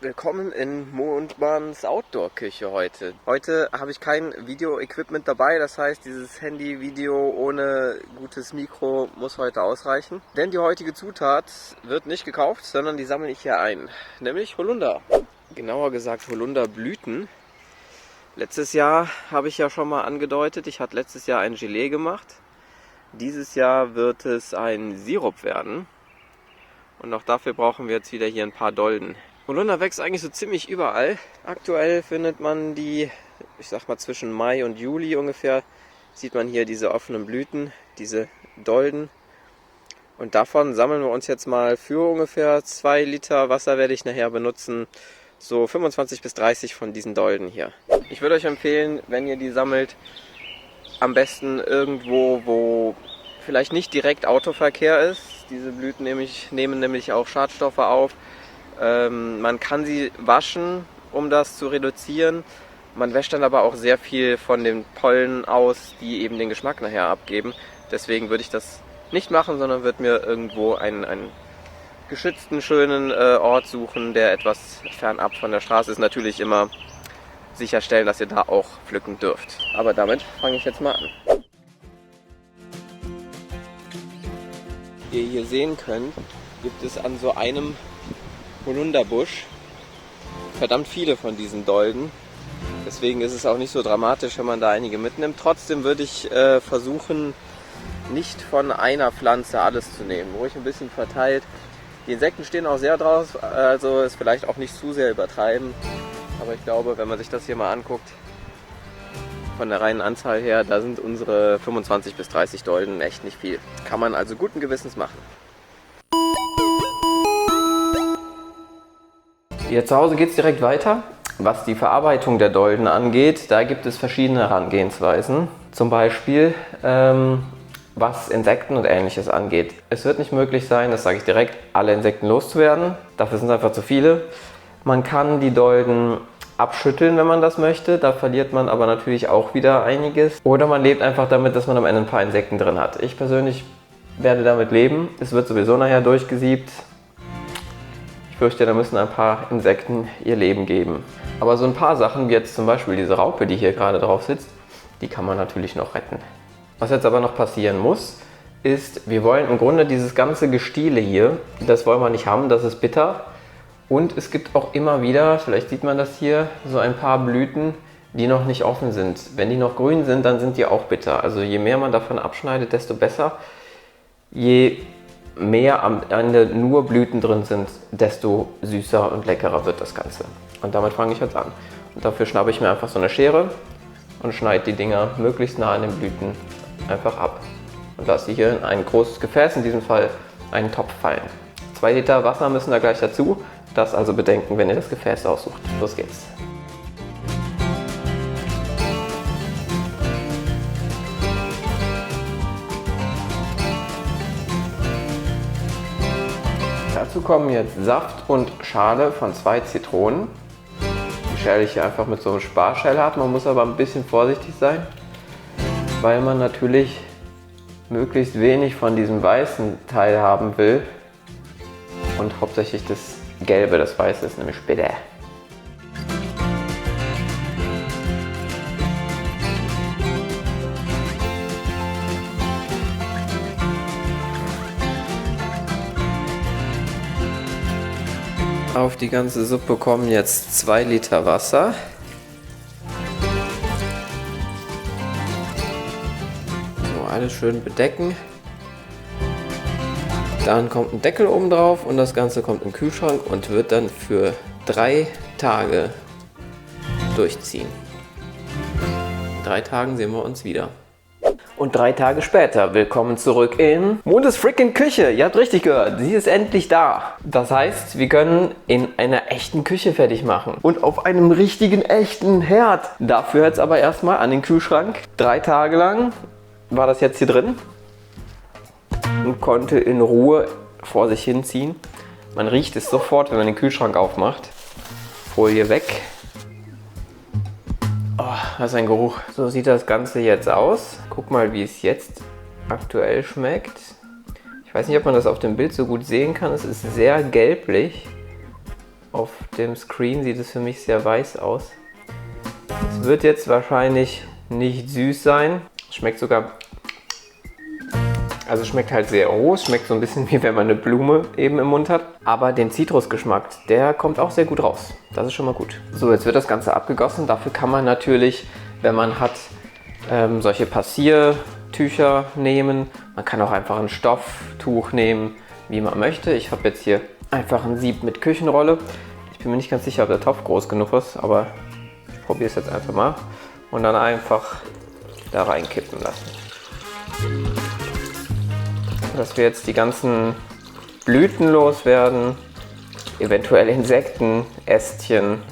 Willkommen in Mondmanns Outdoor-Küche heute. Heute habe ich kein Video-Equipment dabei, das heißt, dieses Handy-Video ohne gutes Mikro muss heute ausreichen. Denn die heutige Zutat wird nicht gekauft, sondern die sammle ich hier ein, nämlich Holunder. Genauer gesagt Holunderblüten. Letztes Jahr habe ich ja schon mal angedeutet, ich hatte letztes Jahr ein Gelee gemacht. Dieses Jahr wird es ein Sirup werden. Und auch dafür brauchen wir jetzt wieder hier ein paar Dolden. Holunder wächst eigentlich so ziemlich überall. Aktuell findet man die, ich sag mal zwischen Mai und Juli ungefähr, sieht man hier diese offenen Blüten, diese Dolden. Und davon sammeln wir uns jetzt mal für ungefähr 2 Liter Wasser werde ich nachher benutzen, so 25 bis 30 von diesen Dolden hier. Ich würde euch empfehlen, wenn ihr die sammelt, am besten irgendwo, wo vielleicht nicht direkt Autoverkehr ist. Diese Blüten nehmen nämlich auch Schadstoffe auf. Man kann sie waschen, um das zu reduzieren. Man wäscht dann aber auch sehr viel von den Pollen aus, die eben den Geschmack nachher abgeben. Deswegen würde ich das nicht machen, sondern würde mir irgendwo einen geschützten, schönen Ort suchen, der etwas fernab von der Straße ist. Natürlich immer sicherstellen, dass ihr da auch pflücken dürft. Aber damit fange ich jetzt mal an. Wie ihr hier sehen könnt, gibt es an so einem Holunderbusch verdammt viele von diesen Dolden. Deswegen ist es auch nicht so dramatisch, wenn man da einige mitnimmt. Trotzdem würde ich versuchen, nicht von einer Pflanze alles zu nehmen. Ruhig ein bisschen verteilt. Die Insekten stehen auch sehr drauf, also ist vielleicht auch nicht zu sehr übertreiben. Aber ich glaube, wenn man sich das hier mal anguckt, von der reinen Anzahl her, da sind unsere 25 bis 30 Dolden echt nicht viel. Kann man also guten Gewissens machen. Hier zu Hause geht es direkt weiter. Was die Verarbeitung der Dolden angeht, da gibt es verschiedene Herangehensweisen. Zum Beispiel, was Insekten und Ähnliches angeht. Es wird nicht möglich sein, das sage ich direkt, alle Insekten loszuwerden. Dafür sind es einfach zu viele. Man kann die Dolden abschütteln, wenn man das möchte. Da verliert man aber natürlich auch wieder einiges. Oder man lebt einfach damit, dass man am Ende ein paar Insekten drin hat. Ich persönlich werde damit leben. Es wird sowieso nachher durchgesiebt. Ich fürchte, da müssen ein paar Insekten ihr Leben geben. Aber so ein paar Sachen, wie jetzt zum Beispiel diese Raupe, die hier gerade drauf sitzt, die kann man natürlich noch retten. Was jetzt aber noch passieren muss, ist, wir wollen im Grunde dieses ganze Gestiele hier, das wollen wir nicht haben, das ist bitter. Und es gibt auch immer wieder, vielleicht sieht man das hier, so ein paar Blüten, die noch nicht offen sind. Wenn die noch grün sind, dann sind die auch bitter. Also je mehr man davon abschneidet, desto besser. Je mehr am Ende nur Blüten drin sind, desto süßer und leckerer wird das Ganze. Und damit fange ich jetzt an. Und dafür schnappe ich mir einfach so eine Schere und schneide die Dinger möglichst nah an den Blüten einfach ab. Und lasse sie hier in ein großes Gefäß, in diesem Fall einen Topf fallen. 2 Liter Wasser müssen da gleich dazu. Das also bedenken, wenn ihr das Gefäß aussucht. Los geht's. Dazu kommen jetzt Saft und Schale von 2 Zitronen. Die schäle ich hier einfach mit so einem Sparschäler. Man muss aber ein bisschen vorsichtig sein, weil man natürlich möglichst wenig von diesem weißen Teil haben will und hauptsächlich das Gelbe, das Weiße ist nämlich bitter. Auf die ganze Suppe kommen jetzt 2 Liter Wasser. So, alles schön bedecken. Dann kommt ein Deckel oben drauf und das Ganze kommt in den Kühlschrank und wird dann für 3 Tage durchziehen. In 3 Tagen sehen wir uns wieder. Und 3 Tage später, willkommen zurück in Mondes freaking Küche. Ihr habt richtig gehört, sie ist endlich da. Das heißt, wir können in einer echten Küche fertig machen. Und auf einem richtigen, echten Herd. Dafür jetzt aber erstmal an den Kühlschrank. 3 Tage lang war das jetzt hier drin. Und konnte in Ruhe vor sich hinziehen. Man riecht es sofort, wenn man den Kühlschrank aufmacht. Folie weg. Oh, was ein Geruch. So sieht das Ganze jetzt aus. Guck mal, wie es jetzt aktuell schmeckt. Ich weiß nicht, ob man das auf dem Bild so gut sehen kann. Es ist sehr gelblich. Auf dem Screen sieht es für mich sehr weiß aus. Es wird jetzt wahrscheinlich nicht süß sein. Schmeckt sogar, also schmeckt halt sehr roh. Schmeckt so ein bisschen wie wenn man eine Blume eben im Mund hat. Aber den Zitrusgeschmack, der kommt auch sehr gut raus. Das ist schon mal gut. So, jetzt wird das Ganze abgegossen. Dafür kann man natürlich, wenn man hat, solche Passiertücher nehmen. Man kann auch einfach ein Stofftuch nehmen, wie man möchte. Ich habe jetzt hier einfach ein Sieb mit Küchenrolle. Ich bin mir nicht ganz sicher, ob der Topf groß genug ist, aber ich probiere es jetzt einfach mal. Und dann einfach da reinkippen lassen. Dass wir jetzt die ganzen Blüten loswerden, eventuell Insekten, Ästchen,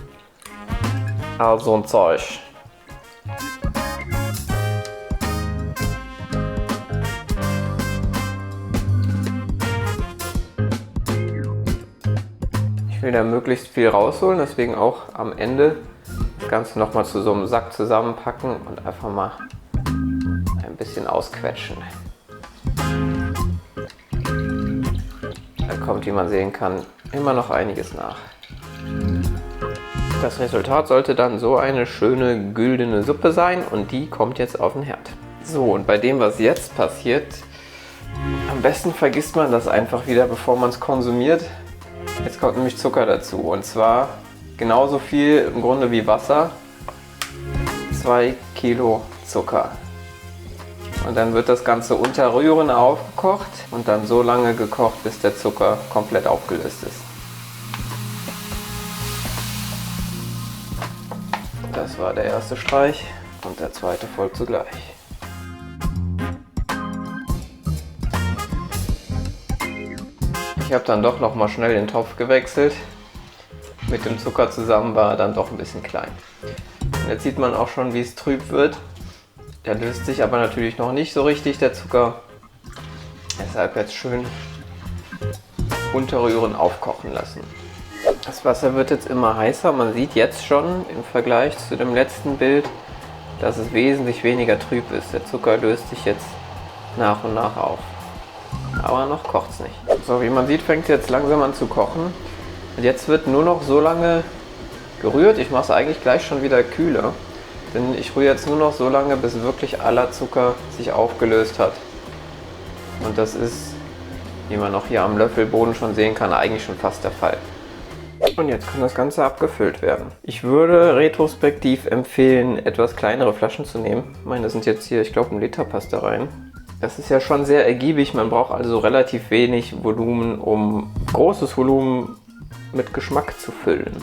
all so ein Zeug. Ich will da möglichst viel rausholen, deswegen auch am Ende das Ganze nochmal zu so einem Sack zusammenpacken und einfach mal ein bisschen ausquetschen. Da kommt, wie man sehen kann, immer noch einiges nach. Das Resultat sollte dann so eine schöne güldene Suppe sein und die kommt jetzt auf den Herd. So, und bei dem, was jetzt passiert, am besten vergisst man das einfach wieder, bevor man es konsumiert. Jetzt kommt nämlich Zucker dazu und zwar genauso viel im Grunde wie Wasser. 2 Kilo Zucker. Und dann wird das Ganze unter Rühren aufgekocht und dann so lange gekocht, bis der Zucker komplett aufgelöst ist. Das war der erste Streich und der zweite folgt zugleich. Ich habe dann doch noch mal schnell den Topf gewechselt. Mit dem Zucker zusammen war er dann doch ein bisschen klein. Und jetzt sieht man auch schon, wie es trüb wird. Der löst sich aber natürlich noch nicht so richtig, der Zucker. Deshalb jetzt schön unterrühren, aufkochen lassen. Das Wasser wird jetzt immer heißer. Man sieht jetzt schon im Vergleich zu dem letzten Bild, dass es wesentlich weniger trüb ist. Der Zucker löst sich jetzt nach und nach auf. Aber noch kocht es nicht. So, wie man sieht, fängt es jetzt langsam an zu kochen. Und jetzt wird nur noch so lange gerührt. Ich mache es eigentlich gleich schon wieder kühler. Denn ich rühre jetzt nur noch so lange, bis wirklich aller Zucker sich aufgelöst hat. Und das ist, wie man noch hier am Löffelboden schon sehen kann, eigentlich schon fast der Fall. Und jetzt kann das Ganze abgefüllt werden. Ich würde retrospektiv empfehlen, etwas kleinere Flaschen zu nehmen. Meine sind jetzt hier, ich glaube, 1 Liter passt da rein. Das ist ja schon sehr ergiebig, man braucht also relativ wenig Volumen, um großes Volumen mit Geschmack zu füllen.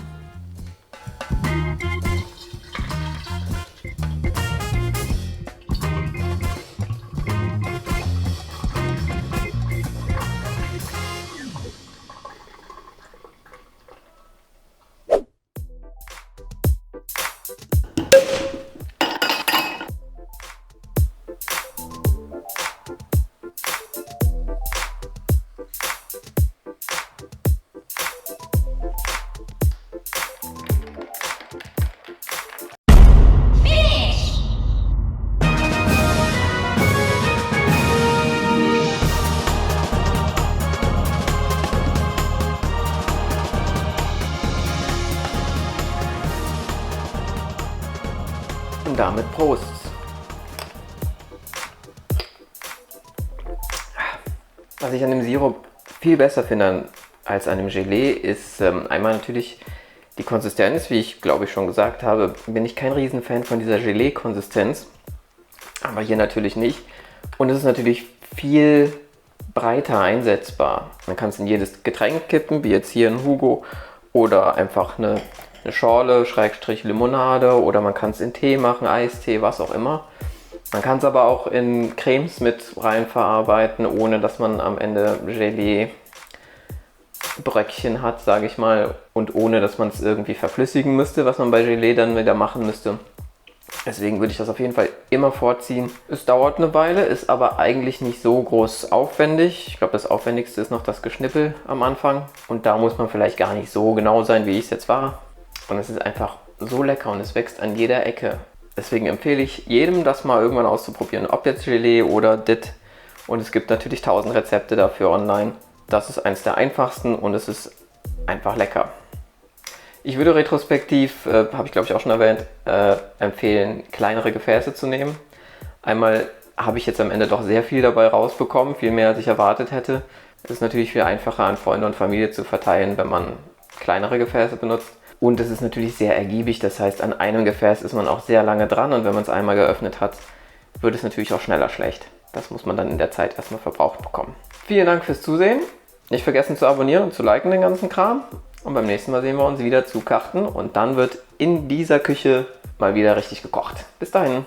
Und damit Prost! Was ich an dem Sirup viel besser finde als an dem Gelee ist einmal natürlich die Konsistenz. Wie ich glaube ich schon gesagt habe, bin ich kein Riesenfan von dieser Gelee-Konsistenz. Aber hier natürlich nicht. Und es ist natürlich viel breiter einsetzbar. Man kann es in jedes Getränk kippen, wie jetzt hier in Hugo. Oder einfach eine Schorle, Schrägstrich Limonade. Oder man kann es in Tee machen, Eistee, was auch immer. Man kann es aber auch in Cremes mit rein verarbeiten, ohne dass man am Ende Gelee-Bröckchen hat, sage ich mal. Und ohne dass man es irgendwie verflüssigen müsste, was man bei Gelee dann wieder machen müsste. Deswegen würde ich das auf jeden Fall immer vorziehen. Es dauert eine Weile, ist aber eigentlich nicht so groß aufwendig. Ich glaube, das Aufwendigste ist noch das Geschnippel am Anfang. Und da muss man vielleicht gar nicht so genau sein, wie ich es jetzt war. Und es ist einfach so lecker und es wächst an jeder Ecke. Deswegen empfehle ich jedem, das mal irgendwann auszuprobieren. Ob jetzt Gelee oder Dit. Und es gibt natürlich 1000 Rezepte dafür online. Das ist eins der einfachsten und es ist einfach lecker. Ich würde retrospektiv, habe ich glaube ich auch schon erwähnt, empfehlen, kleinere Gefäße zu nehmen. Einmal habe ich jetzt am Ende doch sehr viel dabei rausbekommen, viel mehr als ich erwartet hätte. Es ist natürlich viel einfacher an Freunde und Familie zu verteilen, wenn man kleinere Gefäße benutzt. Und es ist natürlich sehr ergiebig, das heißt, an einem Gefäß ist man auch sehr lange dran und wenn man es einmal geöffnet hat, wird es natürlich auch schneller schlecht. Das muss man dann in der Zeit erstmal verbraucht bekommen. Vielen Dank fürs Zusehen. Nicht vergessen zu abonnieren und zu liken den ganzen Kram. Und beim nächsten Mal sehen wir uns wieder zu Karten und dann wird in dieser Küche mal wieder richtig gekocht. Bis dahin.